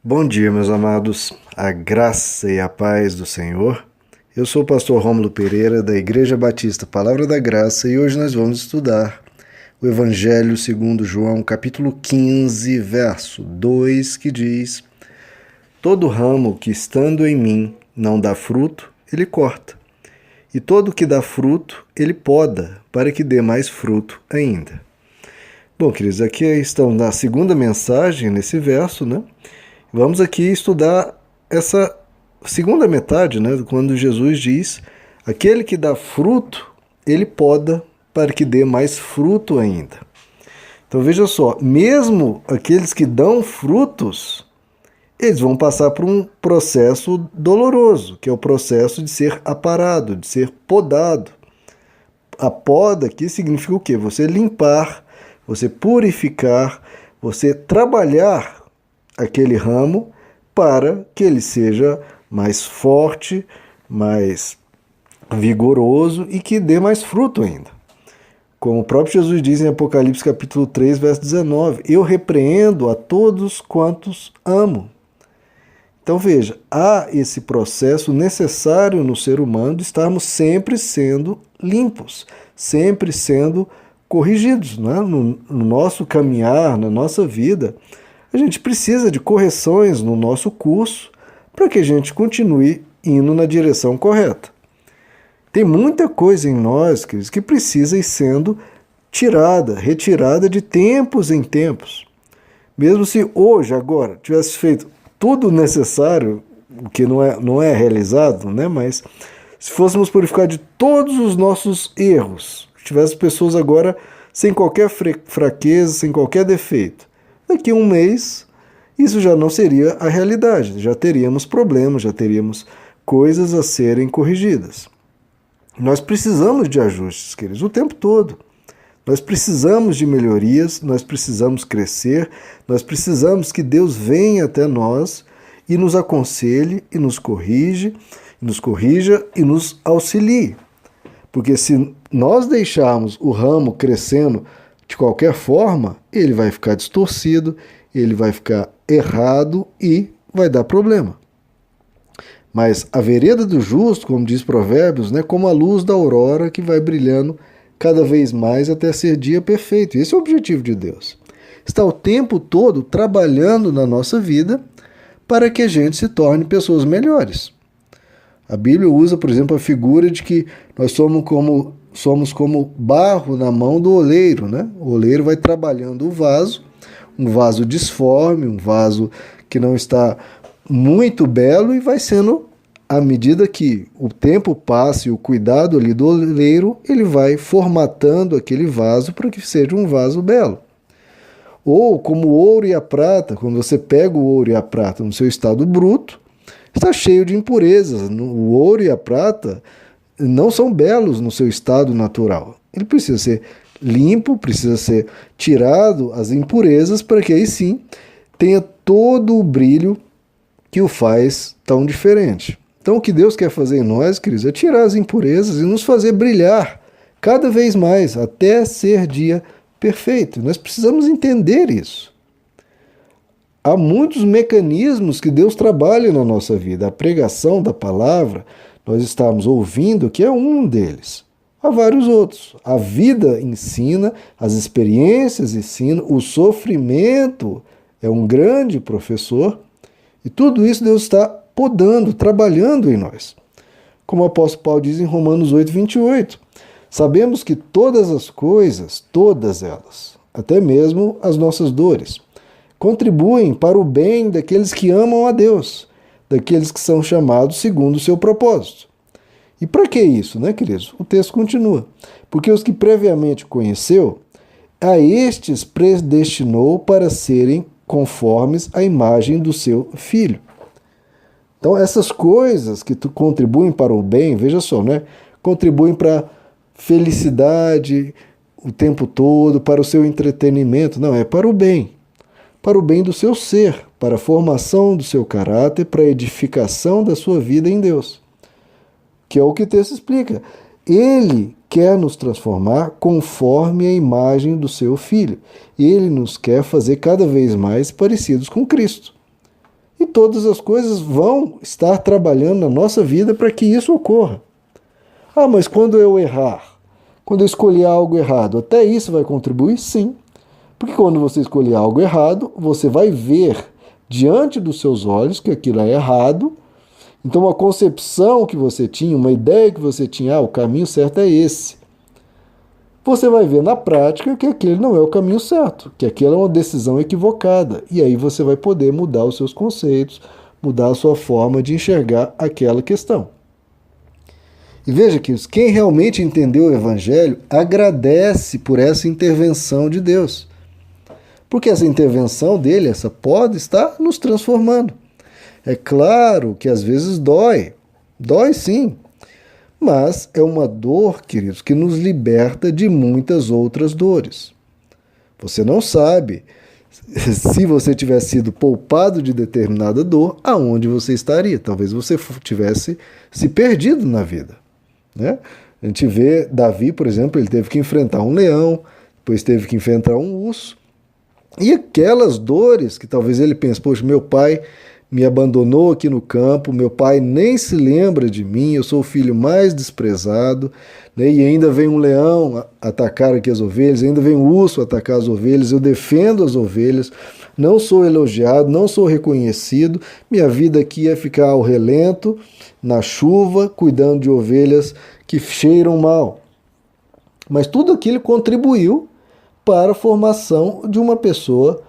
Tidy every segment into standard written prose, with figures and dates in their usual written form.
Bom dia, meus amados, a graça e a paz do Senhor. Eu sou o pastor Rômulo Pereira, da Igreja Batista Palavra da Graça, e hoje nós vamos estudar o Evangelho segundo João, capítulo 15, verso 2, que diz: Todo ramo que estando em mim não dá fruto, ele corta, e todo que dá fruto, ele poda, para que dê mais fruto ainda. Bom, queridos, aqui estão na segunda mensagem, nesse verso, né? Vamos aqui estudar essa segunda metade, né? Quando Jesus diz: aquele que dá fruto, ele poda para que dê mais fruto ainda. Então veja só, mesmo aqueles que dão frutos, eles vão passar por um processo doloroso, que é o processo de ser aparado, de ser podado. A poda aqui significa o quê? Você limpar, você purificar, você trabalhar aquele ramo para que ele seja mais forte, mais vigoroso e que dê mais fruto ainda. Como o próprio Jesus diz em Apocalipse capítulo 3, verso 19, eu repreendo a todos quantos amo. Então veja, há esse processo necessário no ser humano de estarmos sempre sendo limpos, sempre sendo corrigidos, né? No nosso caminhar, na nossa vida. A gente precisa de correções no nosso curso para que a gente continue indo na direção correta. Tem muita coisa em nós, queridos, que precisa ir sendo retirada de tempos em tempos. Mesmo se hoje, agora, tivesse feito tudo necessário, o que não é realizado, né? Mas se fôssemos purificar de todos os nossos erros, tivesse pessoas agora sem qualquer fraqueza, sem qualquer defeito, daqui a um mês isso já não seria a realidade, já teríamos problemas, já teríamos coisas a serem corrigidas. Nós precisamos de ajustes, queridos, o tempo todo. Nós precisamos de melhorias, nós precisamos crescer, nós precisamos que Deus venha até nós e nos aconselhe e nos corrija e nos auxilie. Porque se nós deixarmos o ramo crescendo de qualquer forma, ele vai ficar distorcido, ele vai ficar errado e vai dar problema. Mas a vereda do justo, como diz Provérbios, né, como a luz da aurora que vai brilhando cada vez mais até ser dia perfeito. Esse é o objetivo de Deus. Está o tempo todo trabalhando na nossa vida para que a gente se torne pessoas melhores. A Bíblia usa, por exemplo, a figura de que nós somos como barro na mão do oleiro, né? O oleiro vai trabalhando o vaso, um vaso disforme, um vaso que não está muito belo, e vai sendo, à medida que o tempo passa e o cuidado ali do oleiro, ele vai formatando aquele vaso para que seja um vaso belo. Ou como o ouro e a prata, quando você pega o ouro e a prata no seu estado bruto, está cheio de impurezas. O ouro e a prata não são belos no seu estado natural. Ele precisa ser limpo, precisa ser tirado as impurezas para que aí sim tenha todo o brilho que o faz tão diferente. Então o que Deus quer fazer em nós, queridos, é tirar as impurezas e nos fazer brilhar cada vez mais até ser dia perfeito. Nós precisamos entender isso. Há muitos mecanismos que Deus trabalha na nossa vida. A pregação da palavra, nós estamos ouvindo, que é um deles. Há vários outros. A vida ensina, as experiências ensinam, o sofrimento é um grande professor, e tudo isso Deus está podando, trabalhando em nós. Como o apóstolo Paulo diz em Romanos 8, 28, sabemos que todas as coisas, todas elas, até mesmo as nossas dores, contribuem para o bem daqueles que amam a Deus, daqueles que são chamados segundo o seu propósito. E para que isso, né, queridos? O texto continua. Porque os que previamente conheceu, a estes predestinou para serem conformes à imagem do seu Filho. Então, essas coisas que contribuem para o bem, veja só, né? Contribuem para a felicidade o tempo todo, para o seu entretenimento. Não, é para o bem do seu ser, para a formação do seu caráter, para a edificação da sua vida em Deus. Que é o que o texto explica. Ele quer nos transformar conforme a imagem do seu Filho. Ele nos quer fazer cada vez mais parecidos com Cristo. todas as coisas vão estar trabalhando na nossa vida para que isso ocorra. Ah, mas quando eu errar, quando eu escolher algo errado, até isso vai contribuir? Sim. Porque quando você escolher algo errado, você vai ver diante dos seus olhos que aquilo é errado. Então, uma concepção que você tinha, uma ideia que você tinha, o caminho certo é esse. Você vai ver na prática que aquele não é o caminho certo, que aquilo é uma decisão equivocada. E aí você vai poder mudar os seus conceitos, mudar a sua forma de enxergar aquela questão. E veja que quem realmente entendeu o Evangelho agradece por essa intervenção de Deus. Porque essa intervenção dele, essa pode estar nos transformando. É claro que às vezes dói sim, mas é uma dor, queridos, que nos liberta de muitas outras dores. Você não sabe, se você tivesse sido poupado de determinada dor, aonde você estaria? Talvez você tivesse se perdido na vida, né? A gente vê Davi, por exemplo, ele teve que enfrentar um leão, depois teve que enfrentar um urso, e aquelas dores que talvez ele pense, poxa, meu pai me abandonou aqui no campo, meu pai nem se lembra de mim, eu sou o filho mais desprezado, né? E ainda vem um leão atacar aqui as ovelhas, ainda vem um urso atacar as ovelhas, eu defendo as ovelhas, não sou elogiado, não sou reconhecido, minha vida aqui é ficar ao relento, na chuva, cuidando de ovelhas que cheiram mal. Mas tudo aquilo contribuiu para a formação de uma pessoa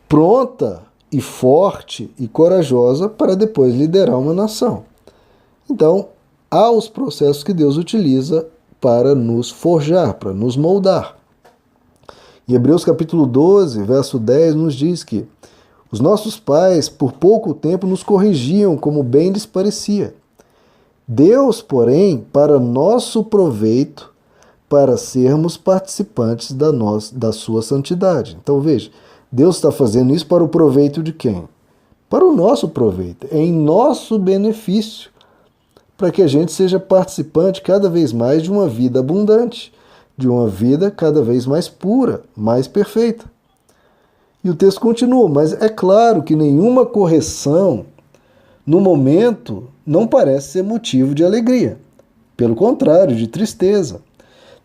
pronta e forte e corajosa para depois liderar uma nação. Então, há os processos que Deus utiliza para nos forjar, para nos moldar. Em Hebreus capítulo 12, verso 10, nos diz que os nossos pais, por pouco tempo, nos corrigiam como bem lhes parecia. Deus, porém, para nosso proveito, para sermos participantes da sua santidade. Então, veja, Deus está fazendo isso para o proveito de quem? Para o nosso proveito, é em nosso benefício, para que a gente seja participante cada vez mais de uma vida abundante, de uma vida cada vez mais pura, mais perfeita. E o texto continua, mas é claro que nenhuma correção, no momento, não parece ser motivo de alegria. Pelo contrário, de tristeza.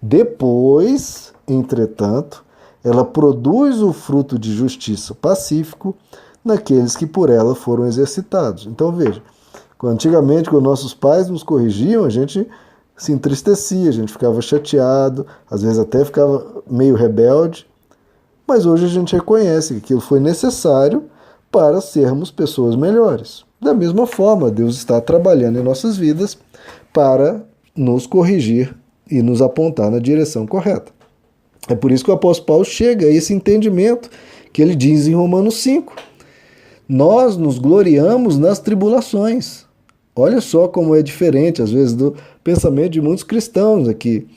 Depois, entretanto, ela produz o fruto de justiça pacífico naqueles que por ela foram exercitados. Então veja, antigamente quando nossos pais nos corrigiam, a gente se entristecia, a gente ficava chateado, às vezes até ficava meio rebelde, mas hoje a gente reconhece que aquilo foi necessário para sermos pessoas melhores. Da mesma forma, Deus está trabalhando em nossas vidas para nos corrigir e nos apontar na direção correta. É por isso que o apóstolo Paulo chega a esse entendimento que ele diz em Romanos 5. Nós nos gloriamos nas tribulações. Olha só como é diferente, às vezes, do pensamento de muitos cristãos aqui.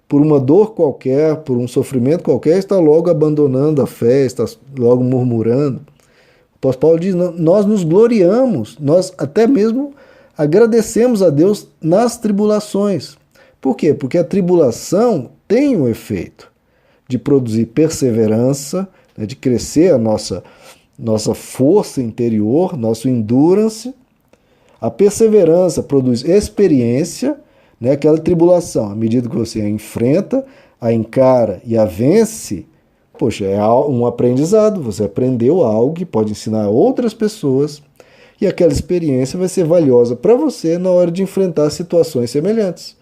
Por uma dor qualquer, por um sofrimento qualquer, está logo abandonando a fé, está logo murmurando. O apóstolo Paulo diz, nós nos gloriamos, nós até mesmo agradecemos a Deus nas tribulações. Por quê? Porque a tribulação tem um efeito de produzir perseverança, né, de crescer a nossa força interior, nosso endurance. A perseverança produz experiência, né, aquela tribulação. À medida que você a enfrenta, a encara e a vence, poxa, é um aprendizado. Você aprendeu algo que pode ensinar a outras pessoas e aquela experiência vai ser valiosa para você na hora de enfrentar situações semelhantes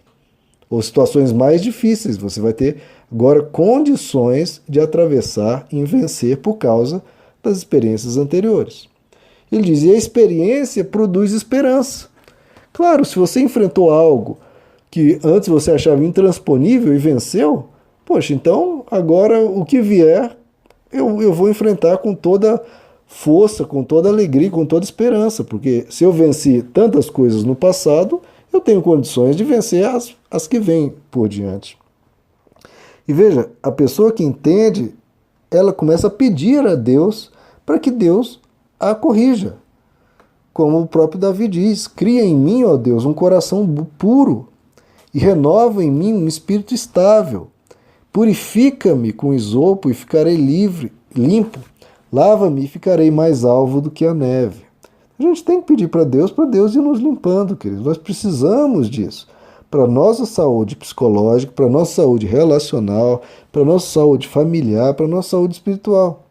ou situações mais difíceis. Você vai ter agora condições de atravessar e vencer por causa das experiências anteriores. Ele diz, e a experiência produz esperança. Claro, se você enfrentou algo que antes você achava intransponível e venceu, poxa, então agora o que vier eu vou enfrentar com toda força, com toda alegria, com toda esperança, porque se eu venci tantas coisas no passado, eu tenho condições de vencer as que vêm por diante. E veja, a pessoa que entende, ela começa a pedir a Deus para que Deus a corrija. Como o próprio Davi diz, cria em mim, ó Deus, um coração puro e renova em mim um espírito estável. Purifica-me com isopo e ficarei limpo. Lava-me e ficarei mais alvo do que a neve. A gente tem que pedir para Deus ir nos limpando, queridos. Nós precisamos disso. Para a nossa saúde psicológica, para a nossa saúde relacional, para a nossa saúde familiar, para a nossa saúde espiritual.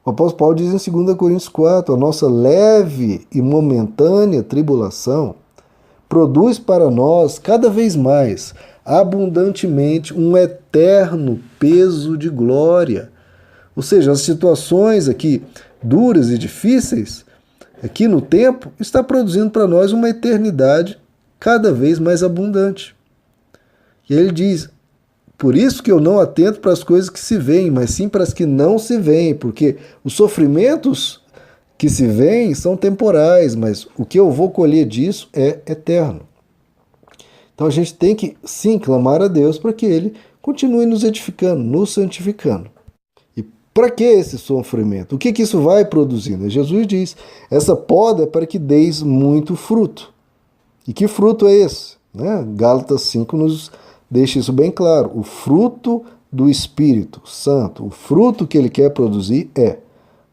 O apóstolo Paulo diz em 2 Coríntios 4, a nossa leve e momentânea tribulação produz para nós cada vez mais, abundantemente, um eterno peso de glória. Ou seja, as situações aqui duras e difíceis, aqui no tempo, está produzindo para nós uma eternidade cada vez mais abundante. E aí ele diz, por isso que eu não atento para as coisas que se veem, mas sim para as que não se veem, porque os sofrimentos que se veem são temporais, mas o que eu vou colher disso é eterno. Então a gente tem que, sim, clamar a Deus para que Ele continue nos edificando, nos santificando. E para que esse sofrimento? O que isso vai produzindo? Jesus diz, essa poda é para que deis muito fruto. E que fruto é esse? Gálatas 5 nos deixa isso bem claro. O fruto do Espírito Santo, o fruto que ele quer produzir é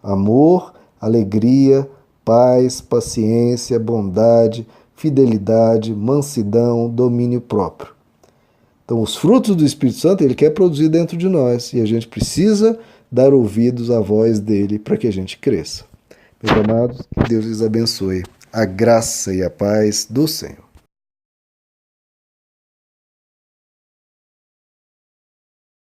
amor, alegria, paz, paciência, bondade, fidelidade, mansidão, domínio próprio. Então, os frutos do Espírito Santo ele quer produzir dentro de nós e a gente precisa dar ouvidos à voz dele para que a gente cresça. Meus amados, que Deus lhes abençoe. A graça e a paz do Senhor.